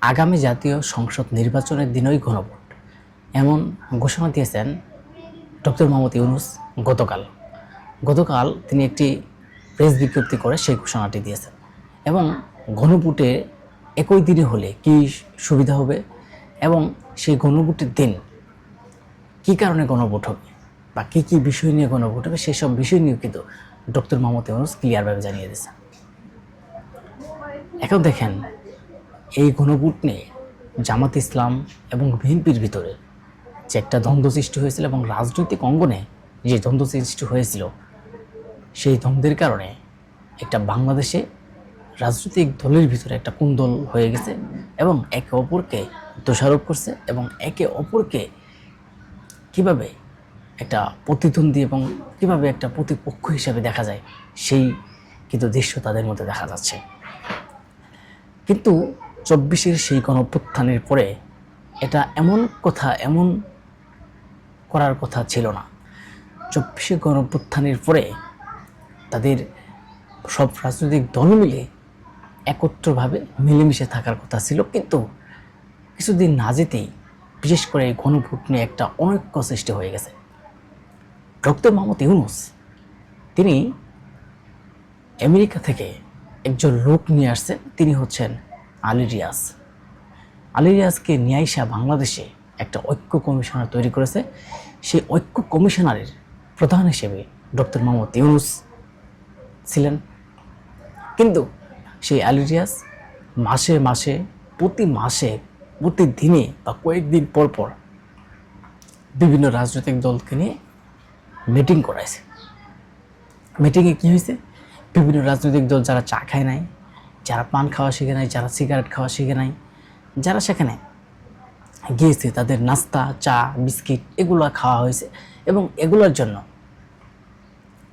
আগামী জাতীয় সংসদ নির্বাচনের দিনই গণভোট, এমন ঘোষণা দিয়েছেন ডক্টর মোহাম্মদ ইউনূস গতকাল। গতকাল তিনি একটি প্রেস বিজ্ঞপ্তি করে সেই ঘোষণাটি দিয়েছেন এবং গণভোটে একই দিনে হলে কি সুবিধা হবে এবং সেই গণভোটের দিন কী কারণে গণভোট হবে বা কী কী বিষয় নিয়ে গণভোট হবে সেসব বিষয় নিয়েও কিন্তু ডক্টর মোহাম্মদ ইউনূস ক্লিয়ারভাবে জানিয়ে দিয়েছেন। এখন দেখেন, এই গণভোট নিয়ে জামাত ইসলাম এবং বিএনপির ভিতরে যে একটা দ্বন্দ্ব সৃষ্টি হয়েছিল এবং রাজনৈতিক অঙ্গনে যে দ্বন্দ্ব সৃষ্টি হয়েছিল, সেই দ্বন্দ্বের কারণে একটা বাংলাদেশে রাজনৈতিক দলের ভিতরে একটা কোন্দল হয়ে গেছে এবং একে অপরকে দোষারোপ করছে এবং একে অপরকে কিভাবে একটা প্রতিদ্বন্দ্বী এবং কিভাবে একটা প্রতিপক্ষ হিসাবে দেখা যায় সেই কিন্তু দৃশ্য তাদের মধ্যে দেখা যাচ্ছে। কিন্তু ২৪-এর সেই গণঅভ্যুত্থানের পরে এটা এমন করার কথা ছিল না। ২৪-এর গণঅভ্যুত্থানের পরে তাদের সব রাজনৈতিক দল মিলে একত্রভাবে মিলেমিশে থাকার কথা ছিল, কিন্তু কিছুদিন না যেতেই বিশেষ করে এই গণভোট নিয়ে একটা অনৈক্য সৃষ্টি হয়ে গেছে। ডক্টর মোহাম্মদ ইউনূস তিনি আমেরিকা থেকে একজন লোক নিয়ে আসছেন, তিনি হচ্ছেন আলী রিয়াজ। আলী রিয়াজকে নিয়ে আসা বাংলাদেশে একটা ঐক্য কমিশনার তৈরি করেছে। সেই ঐক্য কমিশনারের প্রধান হিসেবে ডক্টর মোহাম্মদ ইউনূস ছিলেন। কিন্তু সেই আলী রিয়াজ প্রতিদিনে বা কয়েকদিন পর পর বিভিন্ন রাজনৈতিক দলকে নিয়ে মিটিং করাইছে। মিটিংয়ে কী হয়েছে, বিভিন্ন রাজনৈতিক দল যারা চা খায় নাই, যারা পান খাওয়া শিখে নাই, যারা সিগারেট খাওয়া শিখে নাই, যারা সেখানে গিয়েছে তাদের নাস্তা, চা, বিস্কিট এগুলো খাওয়া হয়েছে এবং এগুলোর জন্য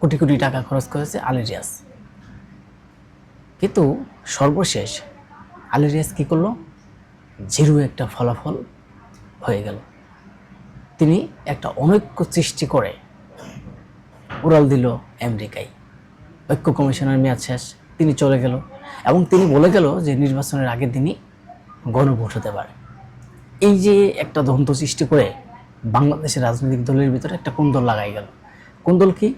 কোটি কোটি টাকা খরচ করেছে আলী রিয়াজ। কিন্তু সর্বশেষ আলী রিয়াজ কী করলো, জিরো একটা ফলাফল হয়ে গেল। তিনি একটা অনৈক্য সৃষ্টি করে উড়াল দিল আমেরিকায়। ঐক্য কমিশনের মেয়াদ শেষ, তিনি চলে গেল এবং তিনি বলে গেল যে নির্বাচনের আগের দিনই গণভোট হতে পারে। এই যে একটা দ্বন্দ্ব সৃষ্টি করে বাংলাদেশের রাজনৈতিক দলের ভিতরে একটা কোন্দল লাগাই গেল। কোন্দল কি,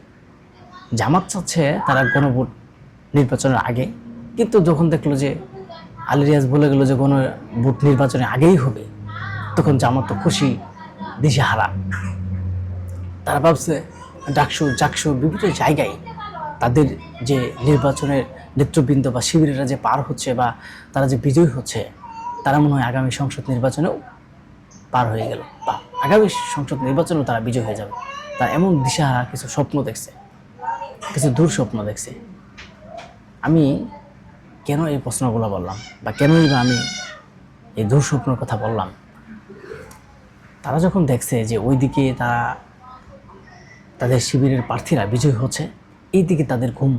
জামাত চাচ্ছে তারা গণভোট নির্বাচনের আগে, কিন্তু যখন দেখলো যে আলী রিয়াজ বলে গেল যে গণভোট নির্বাচনের আগেই হবে, তখন জামাত তো খুশি দিশেহারা। তারা ভাবছে জাকসু বিভিন্ন জায়গায় তাদের যে নির্বাচনের নেতৃবৃন্দ বা শিবিরেরা যে পার হচ্ছে বা তারা যে বিজয়ী হচ্ছে, তারা মনে হয় আগামী সংসদ নির্বাচনেও পার হয়ে গেল বা আগামী সংসদ নির্বাচনেও তারা বিজয় হয়ে যাবে। তারা এমন দিশাহারা কিছু স্বপ্ন দেখছে, কিছু দূর স্বপ্ন দেখছে। আমি কেন এই প্রশ্নগুলো বললাম বা কেনই বা আমি এই দূর স্বপ্নের কথা বললাম, তারা যখন দেখছে যে ওইদিকে তাদের শিবিরের প্রার্থীরা বিজয়ী হচ্ছে, এই দিকে তাদের ঘুম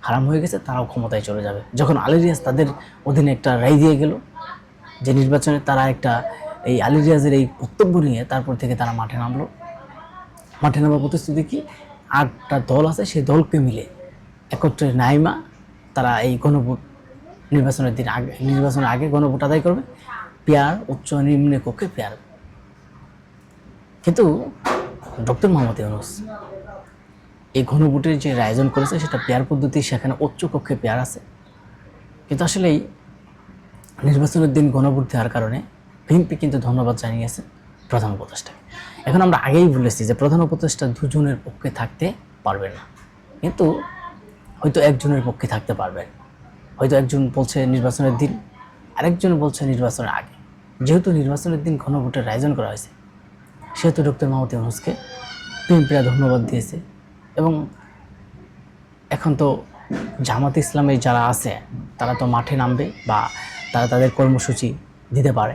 হারাম হয়ে গেছে, তারাও ক্ষমতায় চলে যাবে। যখন আলী রিয়াজ তাদের অধীনে একটা রায় দিয়ে গেল যে নির্বাচনে তারা এই আলী রিয়াজের এই বক্তব্য নিয়ে তারপর থেকে তারা মাঠে নামলো। মাঠে নামার প্রতিশ্রুতি কি, 8টা দল আছে, সেই দলকে মিলে একত্রে নাইমা তারা এই গণভোট নির্বাচনের আগে গণভোট আদায় করবে, পেয়ার উচ্চ নিম্ন কক্ষে পেয়ার। কিন্তু ডক্টর মোহাম্মদ ইউনূস এই গণভোটের যে আয়োজন করেছে সেটা পেয়ার পদ্ধতি, সেখানে উচ্চ কক্ষে পেয়ার আছে। কিন্তু আসলে নির্বাচনের দিন গণভোট দেওয়ার কারণে বিএনপি কিন্তু ধন্যবাদ জানিয়েছে প্রধান উপদেষ্টাকে। এখন আমরা আগেই বলেছি যে প্রধান উপদেষ্টা দুজনের পক্ষে থাকতে পারবেন না, কিন্তু হয়তো একজনের পক্ষে থাকতে পারবেন। হয়তো একজন বলছে নির্বাচনের দিন, আরেকজন বলছে নির্বাচনের আগে। যেহেতু নির্বাচনের দিন গণভোটের আয়োজন করা হয়েছে, সেহেতু ডক্টর মোহাম্মদ ইউনূসকে বিএনপিরা ধন্যবাদ দিয়েছে। এবং এখন তো জামাত ইসলামে যারা আছে তারা তো মাঠে নামবে বা তারা তাদের কর্মসূচি দিতে পারে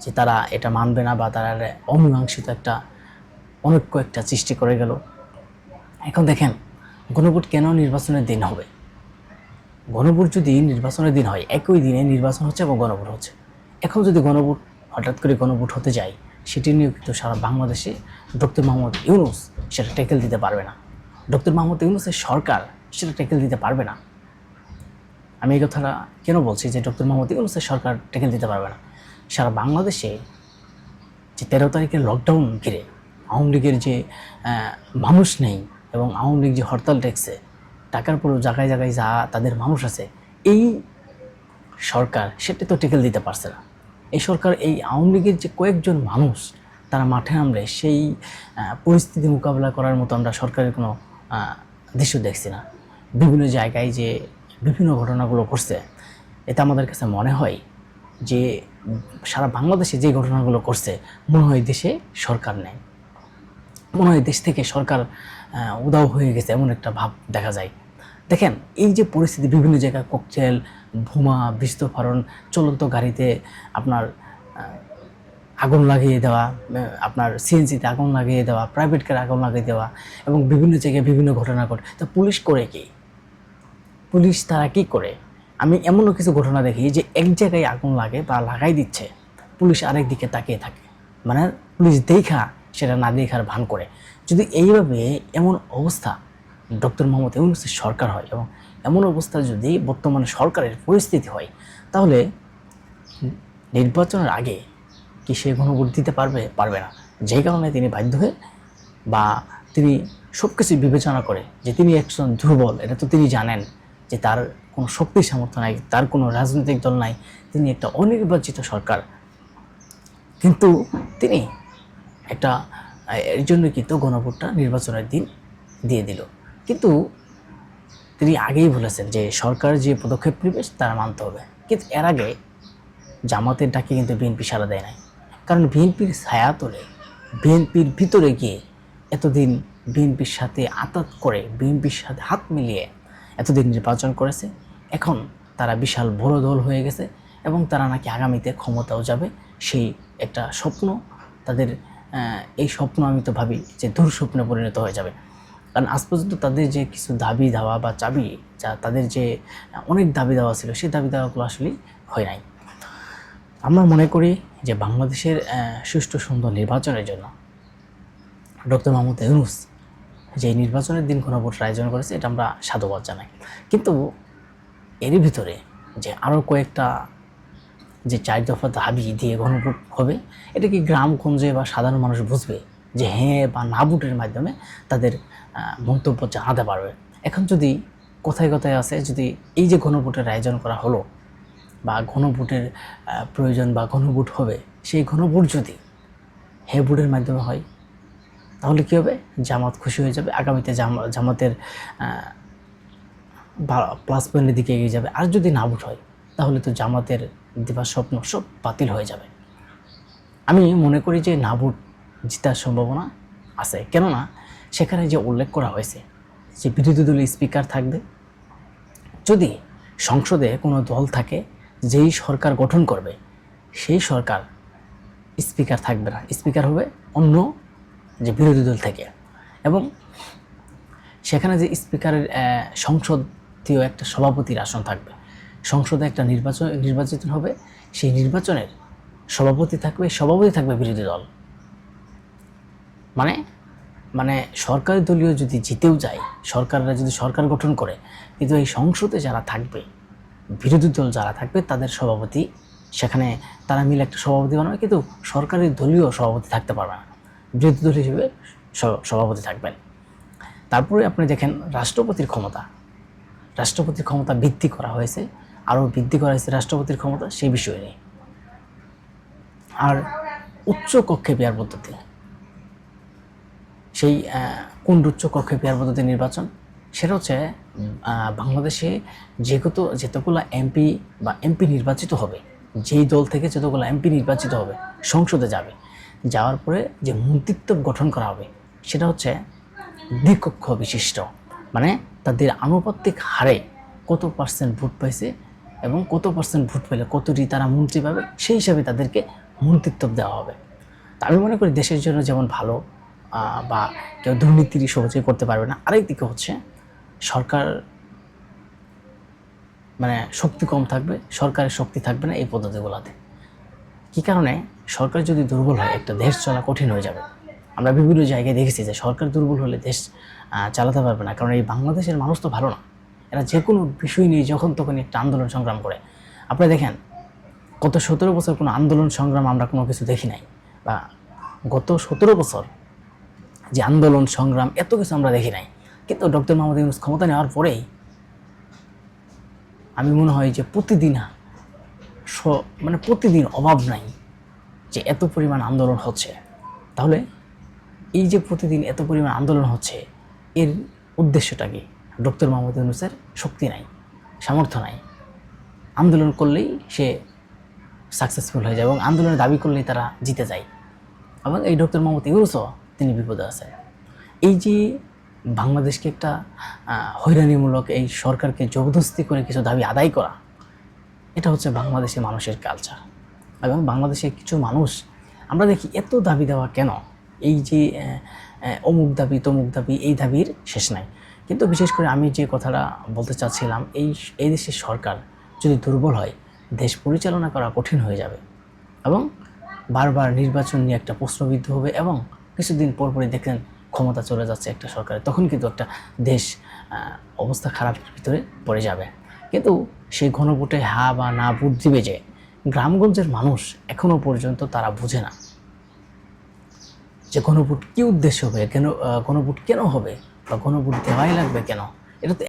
যে তারা এটা মানবে না বা তারা অমীমাংসিত একটা অনৈক্য একটা সৃষ্টি করে গেল। এখন দেখেন, গণভোট কেন নির্বাচনের দিন হবে? গণভোট যদি নির্বাচনের দিন হয়, একই দিনে নির্বাচন হচ্ছে এবং গণভোট হচ্ছে। এখন যদি হঠাৎ করে গণভোট হতে যায়, সেটি নিয়েও কিন্তু সারা বাংলাদেশে ডক্টর মোহাম্মদ ইউনূস সেটা ট্যাকেল দিতে পারবে না। ডক্টর মোহাম্মদ ইউনূসের সরকার সেটা ট্যাকেল দিতে পারবে না। আমি এই কথাটা কেন বলছি যে ডক্টর মোহাম্মদ ইউনূসের সরকার ট্যাকেল দিতে পারবে না? সারা বাংলাদেশে যে 13 তারিখের লকডাউন ঘিরে আওয়ামী লীগের যে মানুষ নেই এবং আওয়ামী লীগ যে হরতাল ডেকছে, টাকার পরেও জায়গায় জায়গায় যা তাদের মানুষ আছে, এই সরকার সেটা তো টিকেল দিতে পারছে না। এই সরকার এই আওয়ামী লীগের যে কয়েকজন মানুষ তারা মাঠে নামলে সেই পরিস্থিতি মোকাবিলা করার মতো আমরা সরকারের কোনো দৃশ্য দেখছি না। বিভিন্ন জায়গায় যে বিভিন্ন ঘটনাগুলো ঘটছে, এতে আমাদের কাছে মনে হয় যে সারা বাংলাদেশে যে ঘটনাগুলো করছে, মনে হয় দেশে সরকার নেই, মনে হয় দেশ থেকে সরকার উধাও হয়ে গেছে, এমন একটা ভাব দেখা যায়। দেখেন এই যে পরিস্থিতি, বিভিন্ন জায়গায় ককটেল, বোমা, বিস্ফোরণ, চলন্ত গাড়িতে আপনার আগুন লাগিয়ে দেওয়া, আপনার সিএনজিতে আগুন লাগিয়ে দেওয়া, প্রাইভেট কারে আগুন লাগিয়ে দেওয়া, এবং বিভিন্ন জায়গায় বিভিন্ন ঘটনা ঘটে। তো পুলিশ করে কি? পুলিশ তারা কী করে? আমি এমনও কিছু ঘটনা দেখি যে এক জায়গায় আগুন লাগে বা লাগাই দিচ্ছে, পুলিশ আরেক দিকে তাকিয়ে থাকে, মানে পুলিশ দেখা সেটা না দেখার ভান করে। যদি এইভাবে এমন অবস্থা ডক্টর মোহাম্মদ ইউনূসের সরকার হয় এবং এমন অবস্থা যদি বর্তমানে সরকারের পরিস্থিতি হয়, তাহলে নির্বাচনের আগে কি সে গণভোট দিতে পারবে না। যেই কারণে তিনি বাধ্য হয়ে বা তিনি সব কিছু বিবেচনা করে যে তিনি একজন দুর্বল, এটা তো তিনি জানেন যে তার কোনো শক্তি সামর্থ্য নাই, তার কোনো রাজনৈতিক দল নাই, তিনি একটা অনির্বাচিত সরকার, কিন্তু তিনি একটা এর জন্য কিন্তু গণভোটটা নির্বাচনের দিন দিয়ে দিল। কিন্তু তিনি আগেই বলেছেন যে সরকার যে পদক্ষেপ নেবে তারা মানতে হবে, কিন্তু এর আগে জামাতের ডাকে কিন্তু বিএনপি সাড়া দেয় নাই। কারণ বিএনপির ছায়া তোলে, বিএনপির ভিতরে গিয়ে এতদিন বিএনপির সাথে আতাত করে, বিএনপির সাথে হাত মিলিয়ে এতদিন নির্বাচন করেছে, এখন তারা বিশাল বড় দল হয়ে গেছে এবং তারা নাকি আগামীতে ক্ষমতাও যাবে, সেই একটা স্বপ্ন তাদের। এই স্বপ্ন আমি তো ভাবি যে দুঃস্বপ্নে পরিণত হয়ে যাবে। কারণ আজ পর্যন্ত তাদের যে কিছু দাবি দাওয়া বা চাবি, যা তাদের যে অনেক দাবি দাওয়া ছিল, সেই দাবি দাওয়াগুলো আসলে হয় নাই। আমরা মনে করি যে বাংলাদেশের সুষ্ঠু সুন্দর নির্বাচনের জন্য ডক্টর মোহাম্মদ ইউনূস যে নির্বাচনের দিন গণভোটের আয়োজন করেছে, এটা আমরা সাধুবাদ জানাই। কিন্তু এরই ভিতরে যে আরও কয়েকটা যে 4 দফা দাবি দিয়ে গণভোট হবে, এটা কি গ্রামগঞ্জে বা সাধারণ মানুষ বুঝবে যে হ্যাঁ বা না ভোটের মাধ্যমে তাদের মন্তব্য জানাতে পারবে? এখন যদি কোথায় কোথায় আছে, যদি এই যে গণভোটের আয়োজন করা হলো বা গণভোটের প্রয়োজন বা গণভোট হবে, সেই গণভোট যদি হ্যাঁ ভোটের মাধ্যমে হয়, তাহলে কী হবে? জামাত খুশি হয়ে যাবে, আগামীতে জামাতের প্লাস পয়েন্টের দিকে এগিয়ে যাবে। আর যদি না ভোট হয়, তাহলে তো জামাতের দেবার স্বপ্ন সব বাতিল হয়ে যাবে। আমি মনে করি যে না ভোট জেতার সম্ভাবনা আছে, কেননা সেখানে যে উল্লেখ করা হয়েছে যে বিরোধী দলের স্পিকার থাকবে। যদি সংসদে কোনো দল থাকে যেই সরকার গঠন করবে, সেই সরকার স্পিকার থাকবে না, স্পিকার হবে অন্য যে বিরোধী দল থেকে, এবং সেখানে যে স্পিকারের সংসদীয় একটা সভাপতির আসন থাকবে। সংসদে একটা নির্বাচিত হবে, সেই নির্বাচনের সভাপতি থাকবে বিরোধী দল। মানে সরকারি দলীয় যদি জিতেও যায়, সরকাররা যদি সরকার গঠন করে, কিন্তু এই সংসদে যারা থাকবে, বিরোধী দল যারা থাকবে, তাদের সভাপতি সেখানে তারা মিলে একটা সভাপতি বানাবে, কিন্তু সরকারি দলীয় সভাপতি থাকতে পারবে না, বিরোধী দল হিসেবে সভাপতি থাকবেন। তারপরে আপনি দেখেন রাষ্ট্রপতির ক্ষমতা বৃদ্ধি করা হয়েছে, আরও বৃদ্ধি করা হয়েছে রাষ্ট্রপতির ক্ষমতা, সেই বিষয় নেই। আর উচ্চ কক্ষে পেয়ার পদ্ধতি, সেই কোন উচ্চ কক্ষে পেয়ার পদ্ধতি নির্বাচন, সেটা হচ্ছে বাংলাদেশে যতগুলো এমপি নির্বাচিত হবে, যেই দল থেকে যতগুলো এমপি নির্বাচিত হবে সংসদে যাওয়ার পরে যে মন্ত্রিত্ব গঠন করা হবে, সেটা হচ্ছে দ্বিকক্ষ বিশিষ্ট। মানে তাদের আনুপাতিক হারে কত পার্সেন্ট ভোট পাইছে এবং কত পার্সেন্ট ভোট পেলে কতটি তারা মন্ত্রী পাবে, সেই হিসাবে তাদেরকে মন্ত্রিত্ব দেওয়া হবে। তা আমি মনে করি দেশের জন্য যেমন ভালো, বা কেউ দুর্নীতি সহজে করতে পারবে না। আরেকদিকে হচ্ছে সরকার মানে শক্তি কম থাকবে, সরকারের শক্তি থাকবে না এই পদ্ধতিগুলোতে। কী কারণে? সরকার যদি দুর্বল হয়, একটা দেশ চলা কঠিন হয়ে যাবে। আমরা বিভিন্ন জায়গায় দেখেছি যে সরকার দুর্বল হলে দেশ চালাতে পারবে না, কারণ এই বাংলাদেশের মানুষ তো ভালো না, এরা যে কোনো বিষয় নিয়ে যখন তখন একটা আন্দোলন সংগ্রাম করে। আপনি দেখেন গত 17 বছর কোনো আন্দোলন সংগ্রাম আমরা কোনো কিছু দেখি নাই, বা গত 17 বছর যে আন্দোলন সংগ্রাম এত কিছু আমরা দেখি নাই। কিন্তু ডক্টর মোহাম্মদ ইউনূস ক্ষমতা নেওয়ার পরেই আমি মনে হয় যে প্রতিদিন মানে প্রতিদিন অভাব নাই যে এত পরিমাণ আন্দোলন হচ্ছে। তাহলে এই যে প্রতিদিন এত পরিমাণ আন্দোলন হচ্ছে, এর উদ্দেশ্যটা কি? ডক্টর মোহাম্মদ ইউনূসের শক্তি নাই, সামর্থ্য নাই। আন্দোলন করলেই সে সাকসেসফুল হয়ে যায় এবং আন্দোলনের দাবি করলেই তারা জিতে যায়। এবং এই ডক্টর মোহাম্মদ ইউনূসও তিনি বিপদে আছে। এই যে বাংলাদেশকে একটা হয়রানিমূলক এই সরকারকে জবরদস্তি করে কিছু দাবি আদায় করা, এটা হচ্ছে বাংলাদেশের মানুষের কালচার। এবং বাংলাদেশের কিছু মানুষ আমরা দেখি এত দাবি দেওয়া কেন, এই যে অমুক দাবি তমুক দাবি, এই দাবির শেষ নাই। কিন্তু বিশেষ করে আমি যে কথাটা বলতে চাচ্ছিলাম, এই দেশের সরকার যদি দুর্বল হয়, দেশ পরিচালনা করা কঠিন হয়ে যাবে এবং বারবার নির্বাচন নিয়ে একটা প্রশ্নবিদ্ধ হবে এবং কিছুদিন পরপরই দেখলেন ক্ষমতা চলে যাচ্ছে একটা সরকারের, তখন কিন্তু একটা দেশ অবস্থা খারাপের ভিতরে পড়ে যাবে। কিন্তু সেই গণভোটে হা বা না ভোট দিবে যে গ্রামগঞ্জের মানুষ এখনও পর্যন্ত তারা বুঝে না যে গণভোট কী উদ্দেশ্য হবে, গণভোট কেন হবে বা গণভোট দেওয়াই লাগবে কেন। এটা তো